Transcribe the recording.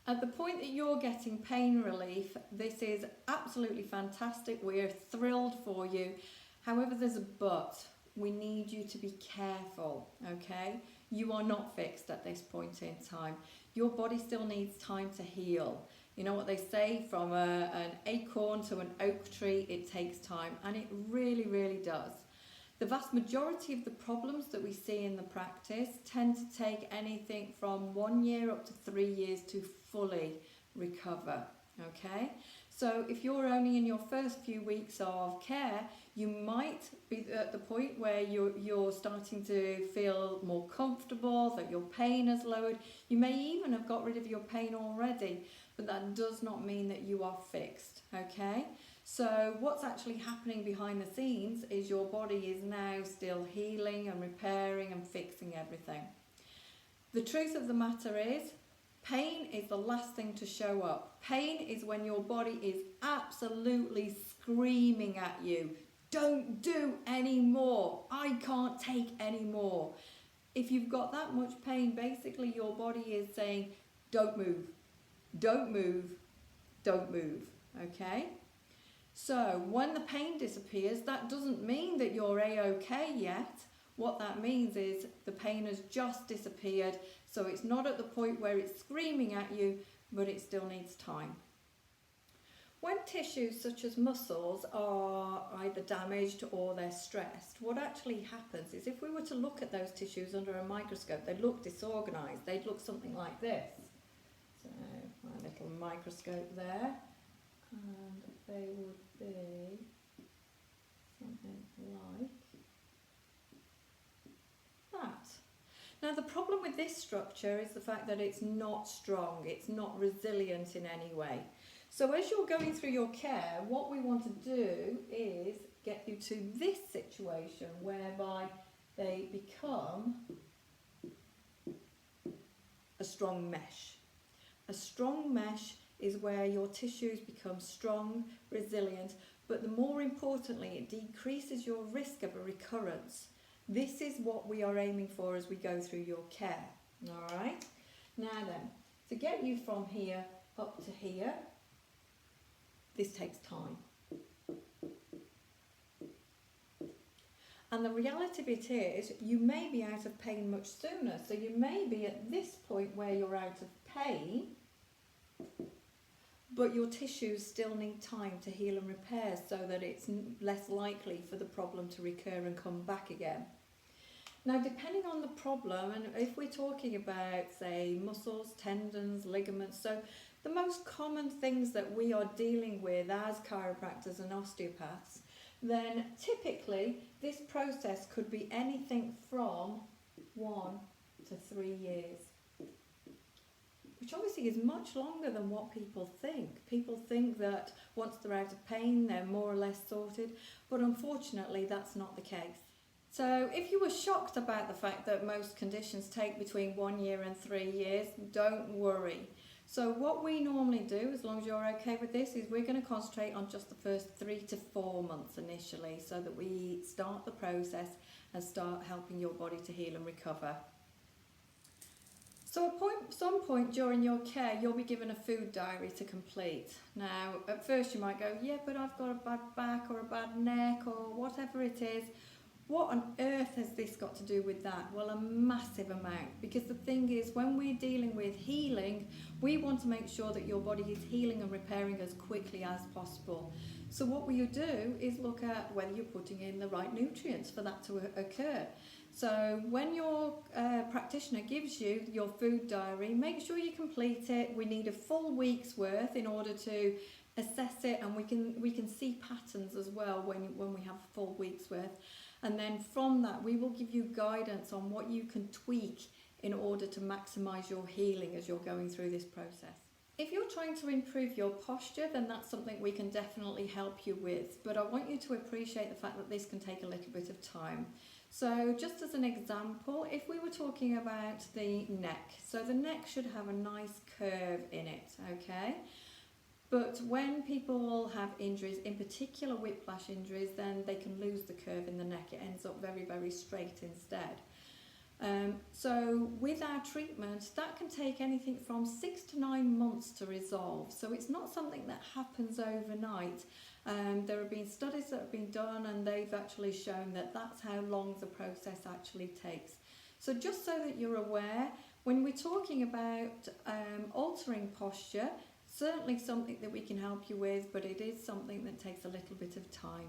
At the point that you're getting pain relief, this is absolutely fantastic. We're thrilled for you. However, there's a but. We need you to be careful, okay? You are not fixed at this point in time. Your body still needs time to heal. You know what they say, from an acorn to an oak tree, it takes time, and it really, really does. The vast majority of the problems that we see in the practice tend to take anything from 1 year up to 3 years to fully recover, okay? So if you're only in your first few weeks of care, you might be at the point where you're starting to feel more comfortable, that your pain has lowered. You may even have got rid of your pain already, but that does not mean that you are fixed, okay? So what's actually happening behind the scenes is your body is now still healing and repairing and fixing everything. The truth of the matter is, pain is the last thing to show up. Pain is when your body is absolutely screaming at you, don't do any more, I can't take any more. If you've got that much pain, basically your body is saying, don't move, don't move, don't move, okay? So when the pain disappears, that doesn't mean that you're A-OK yet. What that means is the pain has just disappeared, so it's not at the point where it's screaming at you, but it still needs time. When tissues such as muscles are either damaged or they're stressed, what actually happens is, if we were to look at those tissues under a microscope, they'd look disorganised. They'd look something like this. So my little microscope there, and they would be something like that. Now the problem with this structure is the fact that it's not strong, it's not resilient in any way. So as you're going through your care, what we want to do is get you to this situation whereby they become a strong mesh. A strong mesh is where your tissues become strong, resilient, but the more importantly, it decreases your risk of a recurrence. This is what we are aiming for as we go through your care. All right? Now then, to get you from here up to here, this takes time. And the reality of it is, you may be out of pain much sooner. So you may be at this point where you're out of pain, but your tissues still need time to heal and repair so that it's less likely for the problem to recur and come back again. Now, depending on the problem, and if we're talking about, say, muscles, tendons, ligaments, so the most common things that we are dealing with as chiropractors and osteopaths, then typically this process could be anything from 1 to 3 years. Which obviously is much longer than what people think. People think that once they're out of pain, they're more or less sorted, but unfortunately that's not the case. So if you were shocked about the fact that most conditions take between 1 year and 3 years, don't worry. So what we normally do, as long as you're okay with this, is we're going to concentrate on just the first 3 to 4 months initially, so that we start the process and start helping your body to heal and recover. So at some point during your care, you'll be given a food diary to complete. Now, at first you might go, yeah, but I've got a bad back or a bad neck or whatever it is. What on earth has this got to do with that? Well, a massive amount, because the thing is, when we're dealing with healing, we want to make sure that your body is healing and repairing as quickly as possible. So what we do is look at whether you're putting in the right nutrients for that to occur. So when your practitioner gives you your food diary, make sure you complete it. We need a full week's worth in order to assess it, and we can see patterns as well when we have a full week's worth. And then from that, we will give you guidance on what you can tweak in order to maximise your healing as you're going through this process. If you're trying to improve your posture, then that's something we can definitely help you with. But I want you to appreciate the fact that this can take a little bit of time. So just as an example, if we were talking about the neck, so the neck should have a nice curve in it, okay? But when people have injuries, in particular whiplash injuries, then they can lose the curve in the neck. It ends up very, very straight instead. So with our treatment, that can take anything from 6 to 9 months to resolve. So it's not something that happens overnight. There have been studies that have been done, and they've actually shown that that's how long the process actually takes. So just so that you're aware, when we're talking about altering posture, certainly something that we can help you with, but it is something that takes a little bit of time.